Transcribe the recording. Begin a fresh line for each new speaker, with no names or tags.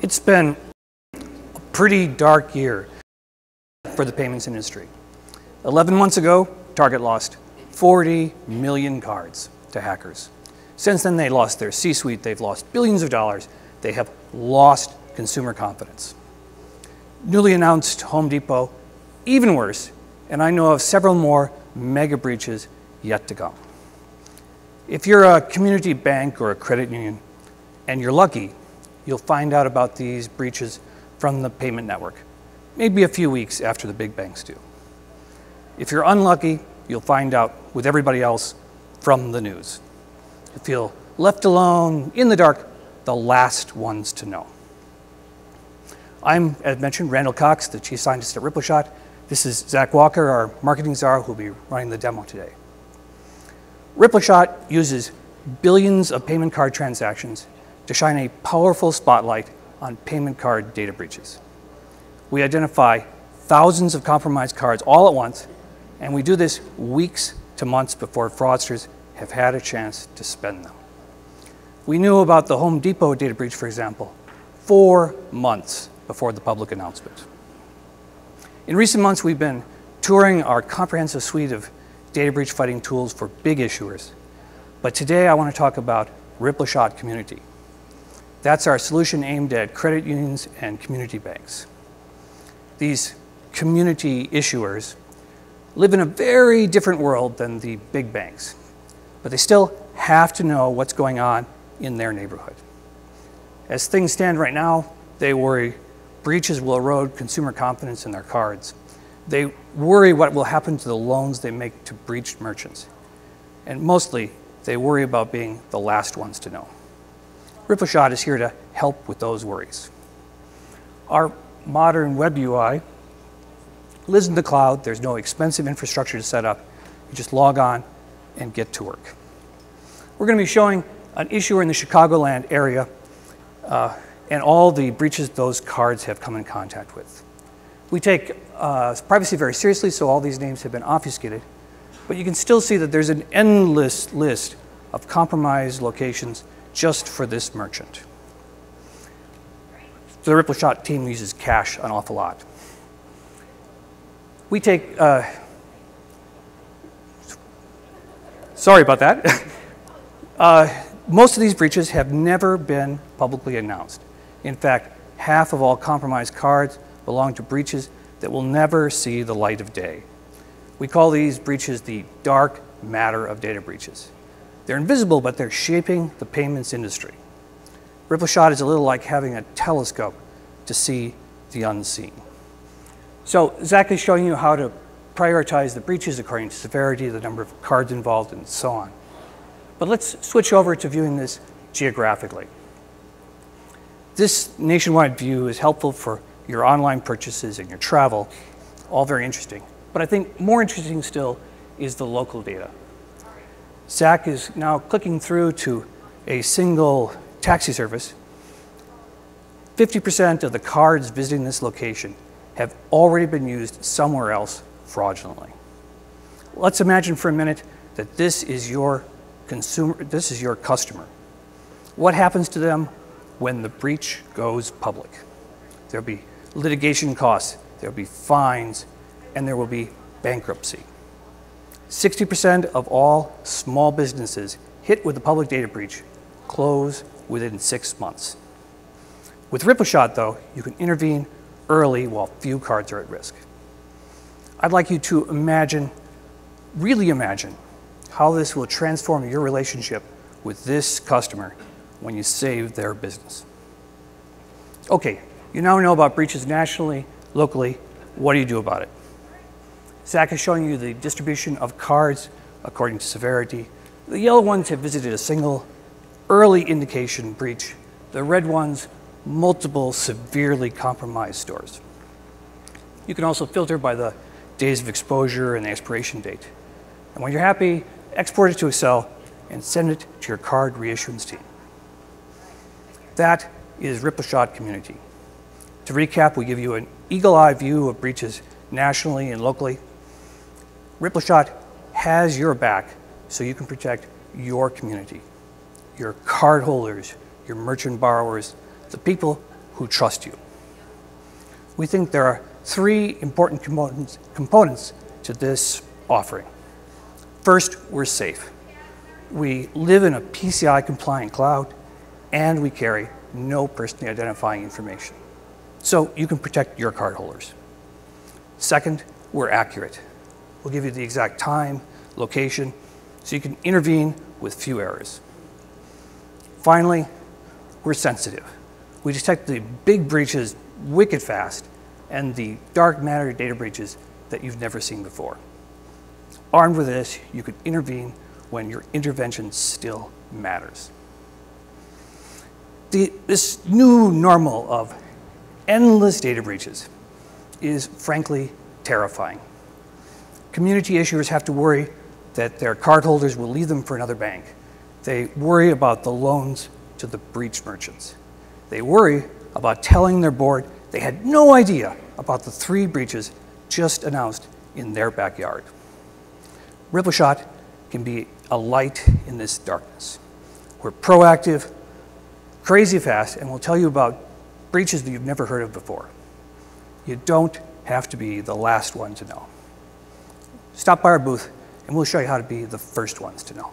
It's been a pretty dark year for the payments industry. 11 months ago, Target lost 40 million cards to hackers. Since then, they lost their C-suite, they've lost billions of dollars, they have lost consumer confidence. Newly announced Home Depot, even worse, and I know of several more mega breaches yet to come. If you're a community bank or a credit union, and you're lucky, you'll find out about these breaches from the payment network, maybe a few weeks after the big banks do. If you're unlucky, you'll find out with everybody else from the news. You feel left alone, in the dark, the last ones to know. I'm, as mentioned, Randal Cox, the Chief Scientist at Rippleshot. This is Zach Walker, our marketing czar, who'll be running the demo today. Rippleshot uses billions of payment card transactions to shine a powerful spotlight on payment card data breaches. We identify thousands of compromised cards all at once, and we do this weeks to months before fraudsters have had a chance to spend them. We knew about the Home Depot data breach, for example, 4 months before the public announcement. In recent months, we've been touring our comprehensive suite of data breach fighting tools for big issuers. But today I want to talk about Rippleshot Community. That's our solution aimed at credit unions and community banks. These community issuers live in a very different world than the big banks, but they still have to know what's going on in their neighborhood. As things stand right now, they worry breaches will erode consumer confidence in their cards. They worry what will happen to the loans they make to breached merchants. And mostly, they worry about being the last ones to know. Rippleshot is here to help with those worries. Our modern web UI lives in the cloud. There's no expensive infrastructure to set up. You just log on and get to work. We're going to be showing an issuer in the Chicagoland area and all the breaches those cards have come in contact with. We take privacy very seriously, so all these names have been obfuscated. But you can still see that there's an endless list of compromised locations just for this merchant. The Rippleshot team uses cache an awful lot. We take, sorry about that. Most of these breaches have never been publicly announced. In fact, half of all compromised cards belong to breaches that will never see the light of day. We call these breaches the dark matter of data breaches. They're invisible, but they're shaping the payments industry. Rippleshot is a little like having a telescope to see the unseen. So Zach is showing you how to prioritize the breaches according to severity, the number of cards involved, and so on. But let's switch over to viewing this geographically. This nationwide view is helpful for your online purchases and your travel, all very interesting. But I think more interesting still is the local data. Zach is now clicking through to a single taxi service. 50% of the cards visiting this location have already been used somewhere else fraudulently. Let's imagine for a minute that this is your customer. What happens to them when the breach goes public? There'll be litigation costs, there'll be fines, and there will be bankruptcy. 60% of all small businesses hit with a public data breach close within 6 months. With Rippleshot, though, you can intervene early while few cards are at risk. I'd like you to imagine, really imagine, how this will transform your relationship with this customer when you save their business. Okay, you now know about breaches nationally, locally. What do you do about it? Zach is showing you the distribution of cards according to severity. The yellow ones have visited a single early indication breach. The red ones, multiple severely compromised stores. You can also filter by the days of exposure and the expiration date. And when you're happy, export it to Excel and send it to your card reissuance team. That is Rippleshot Community. To recap, we give you an eagle-eye view of breaches nationally and locally. Rippleshot has your back so you can protect your community, your cardholders, your merchant borrowers, the people who trust you. We think there are three important components to this offering. First, we're safe. We live in a PCI-compliant cloud, and we carry no personally identifying information, so you can protect your cardholders. Second, we're accurate. We'll give you the exact time, location, so you can intervene with few errors. Finally, we're sensitive. We detect the big breaches wicked fast and the dark matter data breaches that you've never seen before. Armed with this, you can intervene when your intervention still matters. This new normal of endless data breaches is frankly terrifying. Community issuers have to worry that their cardholders will leave them for another bank. They worry about the loans to the breached merchants. They worry about telling their board they had no idea about the 3 breaches just announced in their backyard. Rippleshot can be a light in this darkness. We're proactive, crazy fast, and we'll tell you about breaches that you've never heard of before. You don't have to be the last one to know. Stop by our booth, and we'll show you how to be the first ones to know.